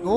2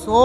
100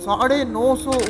950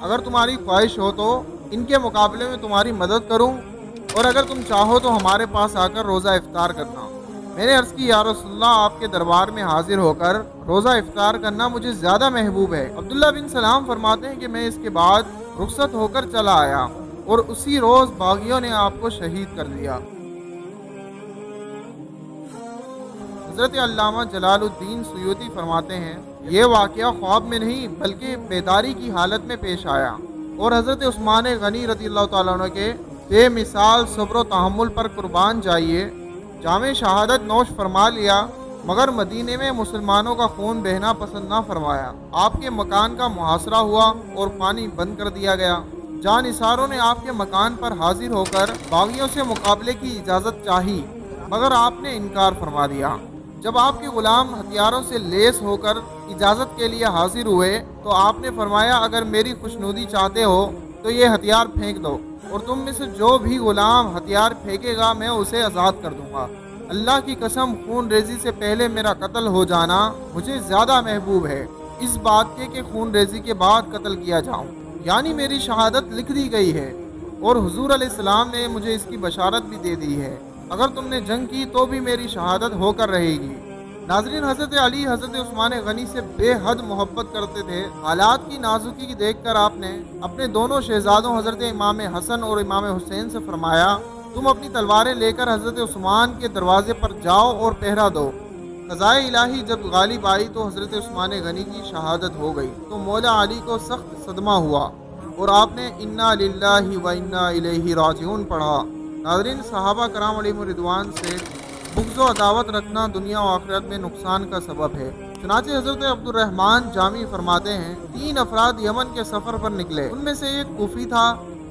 اگر تمہاری خواہش ہو تو ان کے مقابلے میں تمہاری مدد کروں، اور اگر تم چاہو تو ہمارے پاس آ کر روزہ افطار کرنا۔ میں نے عرض کی یا رسول اللہ، آپ کے دربار میں حاضر ہو کر روزہ افطار کرنا مجھے زیادہ محبوب ہے۔ عبداللہ بن سلام فرماتے ہیں کہ میں اس کے بعد رخصت ہو کر چلا آیا اور اسی روز باغیوں نے آپ کو شہید کر دیا۔ حضرت علامہ جلال الدین سیوطی فرماتے ہیں یہ واقعہ خواب میں نہیں بلکہ بیداری کی حالت میں پیش آیا، اور حضرت عثمان غنی رضی اللہ تعالیٰ عنہ کے بے مثال صبر و تحمل پر قربان جائیے جامع شہادت نوش فرما لیا، مگر مدینے میں مسلمانوں کا خون بہنا پسند نہ فرمایا۔ آپ کے مکان کا محاصرہ ہوا اور پانی بند کر دیا گیا۔ جانثاروں نے آپ کے مکان پر حاضر ہو کر باغیوں سے مقابلے کی اجازت چاہی، مگر آپ نے انکار فرما دیا۔ جب آپ کے غلام ہتھیاروں سے لیس ہو کر اجازت کے لیے حاضر ہوئے تو آپ نے فرمایا اگر میری خوشنودی چاہتے ہو تو یہ ہتھیار پھینک دو، اور تم میں سے جو بھی غلام ہتھیار پھینکے گا میں اسے آزاد کر دوں گا۔ اللہ کی قسم خون ریزی سے پہلے میرا قتل ہو جانا مجھے زیادہ محبوب ہے اس بات کے کہ خون ریزی کے بعد قتل کیا جاؤں، یعنی میری شہادت لکھ دی گئی ہے اور حضور علیہ السلام نے مجھے اس کی بشارت بھی دے دی ہے، اگر تم نے جنگ کی تو بھی میری شہادت ہو کر رہے گی۔ ناظرین، حضرت علی حضرت عثمان غنی سے بے حد محبت کرتے تھے۔ حالات کی نازکی کی دیکھ کر آپ نے اپنے دونوں شہزادوں حضرت امام حسن اور امام حسین سے فرمایا تم اپنی تلواریں لے کر حضرت عثمان کے دروازے پر جاؤ اور پہرا دو۔ قضائے الہی جب غالب آئی تو حضرت عثمان غنی کی شہادت ہو گئی تو مولا علی کو سخت صدمہ ہوا اور آپ نے انا للہ و انا الیہ راجعون پڑھا۔ ناظرین، صحابہ کرام علیہم رضوان سے بغض و عداوت رکھنا دنیا و آخرت میں نقصان کا سبب ہے۔ چنانچہ حضرت عبد الرحمن جامی فرماتے ہیں 3 افراد یمن کے سفر پر نکلے، ان میں سے ایک کوفی تھا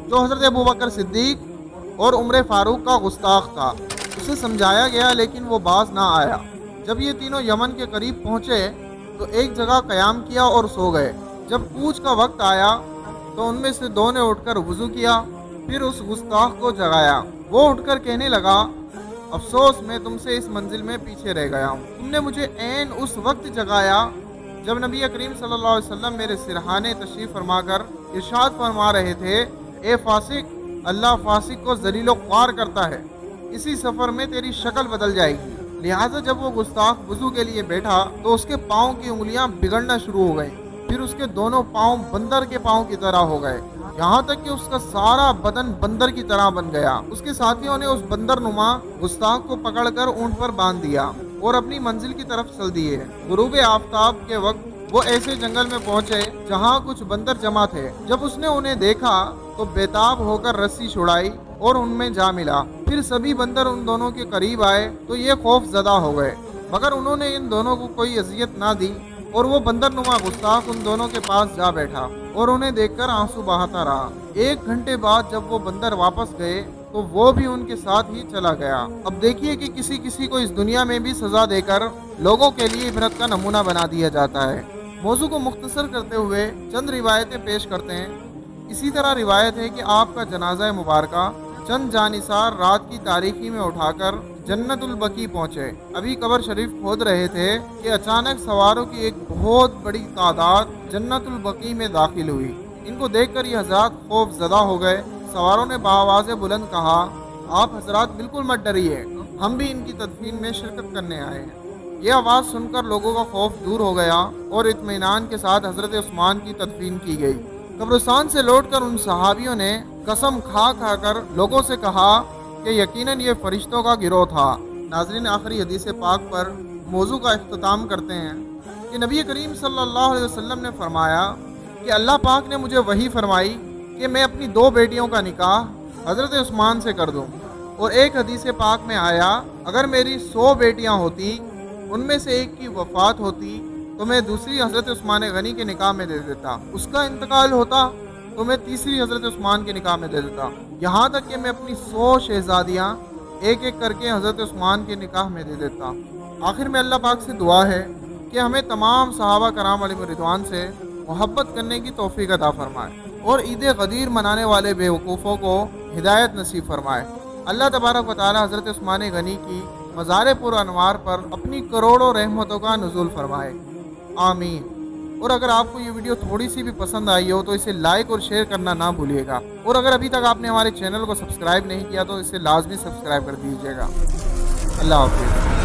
جو حضرت ابوبکر صدیق اور عمر فاروق کا گستاخ تھا۔ اسے سمجھایا گیا لیکن وہ باز نہ آیا۔ جب یہ تینوں یمن کے قریب پہنچے تو ایک جگہ قیام کیا اور سو گئے۔ جب کوچ کا وقت آیا تو ان میں سے 2 نے اٹھ کر وضو کیا، پھر اس گستاخ کو جگایا۔ وہ اٹھ کر کہنے لگا افسوس میں تم سے اس منزل میں پیچھے رہ گیا ہوں، تم نے مجھے عین اس وقت جگایا جب نبی کریم صلی اللہ علیہ وسلم میرے سرحانے تشریف فرما کر ارشاد فرما رہے تھے اے فاسق، اللہ فاسق کو ذلیل و خوار کرتا ہے، اسی سفر میں تیری شکل بدل جائے گی۔ لہٰذا جب وہ گستاخ وضو کے لیے بیٹھا تو اس کے پاؤں کی انگلیاں بگڑنا شروع ہو گئیں، پھر اس کے دونوں پاؤں بندر کے پاؤں کی طرح ہو گئے، یہاں تک کہ اس کا سارا بدن بندر کی طرح بن گیا۔ اس کے ساتھیوں نے اس بندر نما گستاخ کو پکڑ کر اونٹ پر باندھ دیا اور اپنی منزل کی طرف چل دیے۔ غروب آفتاب کے وقت وہ ایسے جنگل میں پہنچے جہاں کچھ بندر جمع تھے۔ جب اس نے انہیں دیکھا تو بےتاب ہو کر رسی چھڑائی اور ان میں جا ملا۔ پھر سبھی بندر ان دونوں کے قریب آئے تو یہ خوف زدہ ہو گئے، مگر انہوں نے ان دونوں کو کوئی اذیت نہ دی، اور وہ بندر نما گستاخ ان دونوں کے پاس جا بیٹھا اور انہیں دیکھ کر آنسو بہاتا رہا۔ 1 گھنٹے بعد جب وہ بندر واپس گئے تو وہ بھی ان کے ساتھ ہی چلا گیا۔ اب دیکھیے کہ کسی کو اس دنیا میں بھی سزا دے کر لوگوں کے لیے عبرت کا نمونہ بنا دیا جاتا ہے۔ موضوع کو مختصر کرتے ہوئے چند روایتیں پیش کرتے ہیں۔ اسی طرح روایت ہے کہ آپ کا جنازہ مبارکہ چند جانثار رات کی تاریکی میں اٹھا کر جنت البقیع پہنچے۔ ابھی قبر شریف کھود رہے تھے کہ اچانک سواروں کی ایک بہت بڑی تعداد جنت البقیع میں داخل ہوئی۔ ان کو دیکھ کر یہ حضرات خوف زدہ ہو گئے۔ سواروں نے بآواز بلند کہا آپ حضرات بالکل مت ڈریے، ہم بھی ان کی تدفین میں شرکت کرنے آئے ہیں۔ یہ آواز سن کر لوگوں کا خوف دور ہو گیا اور اطمینان کے ساتھ حضرت عثمان کی تدفین کی گئی۔ قبرستان سے لوٹ کر ان صحابیوں نے قسم کھا کر لوگوں سے کہا کہ یقیناً یہ فرشتوں کا گروہ تھا۔ ناظرین، آخری حدیث پاک پر موضوع کا اختتام کرتے ہیں کہ نبی کریم صلی اللہ علیہ وسلم نے فرمایا کہ اللہ پاک نے مجھے وحی فرمائی کہ میں اپنی 2 بیٹیوں کا نکاح حضرت عثمان سے کر دوں، اور ایک حدیث پاک میں آیا اگر میری 100 بیٹیاں ہوتی ان میں سے ایک کی وفات ہوتی تو میں دوسری حضرت عثمان غنی کے نکاح میں دے دیتا، اس کا انتقال ہوتا تو میں تیسری حضرت عثمان کے نکاح میں دے دیتا، یہاں تک کہ میں اپنی 100 شہزادیاں ایک ایک کر کے حضرت عثمان کے نکاح میں دے دیتا۔ آخر میں اللہ پاک سے دعا ہے کہ ہمیں تمام صحابہ کرام علیہ رضوان سے محبت کرنے کی توفیق عطا فرمائے اور عید غدیر منانے والے بے وقوفوں کو ہدایت نصیب فرمائے۔ اللہ تبارک و تعالی حضرت عثمان غنی کی مزار پر انوار پر اپنی کروڑوں رحمتوں کا نزول فرمائے، آمین۔ اور اگر آپ کو یہ ویڈیو تھوڑی سی بھی پسند آئی ہو تو اسے لائک اور شیئر کرنا نہ بھولیے گا، اور اگر ابھی تک آپ نے ہمارے چینل کو سبسکرائب نہیں کیا تو اسے لازمی سبسکرائب کر دیجیے گا۔ اللہ حافظ۔